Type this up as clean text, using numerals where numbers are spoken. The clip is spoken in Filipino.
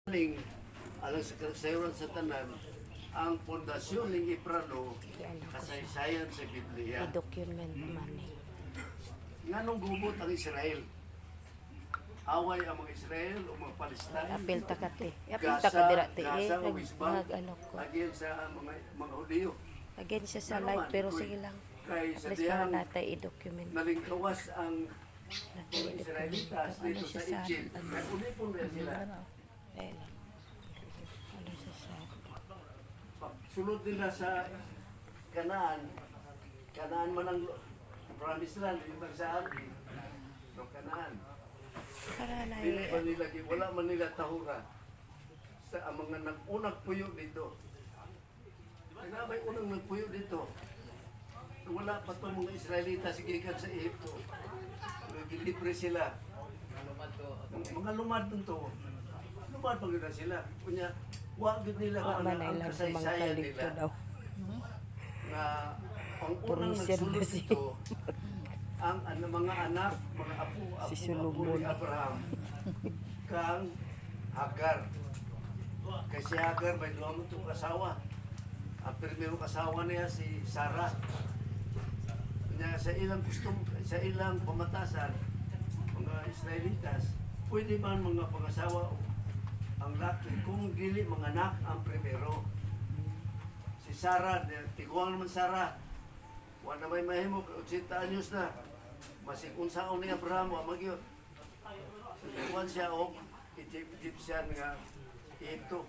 Alang sa kasayuran sa tanan, ang pundasyon ng Iprano, kasaysayan sa Biblia. I-document man eh. Nga nung gubot ang Israel, away ang mga Israel o mga Palestine, Apil takate. Apil takadira te eh. Ano ko. again sa mga Hudiyo. Again siya sa live pero sige lang. Kay At sa least para diyang natin i-document. nalingkawas ang Natin mga i-document Israelitas kung ano dito siya sa sa Egypt. Nag-ulipon na sila. eh, ano siya sa Sulod nila sa Kanaan. Kanaan man ang promised land, yung magsabi. No, Kanaan. para na Dili man nila, wala man nila tahura sa ang mga nag-unang puyo dito. Kaya may unang nagpuyo dito. Wala pa itong mga Israelita sigikan sa Egypto. Nagilibre sila. Mga lumad nito. Lumad pa gina sila. Kunya, wag nila Wa kung man ay ang lang kasaysayan sumangkal dito nila. daw. Na ang unang Tourism nagsulod kasi. dito, ang mga anak, mga apo Si ni Solomon. Abraham, kang Hagar. Kasi Hagar may dalawang itong asawa. Ang primero asawa niya si Sarah. Kanya sa ilang sa ilang pamatasan, mga Israelitas, pwede man mga pangasawa ang laki kung dili mga anak ang primero. Si Sarah, tiguang naman Sarah, wala may mahimo, 80 anyos na. Masig unsaon ni Abraham, wa magyod. So, tiguan siya o Egyptian nga ito.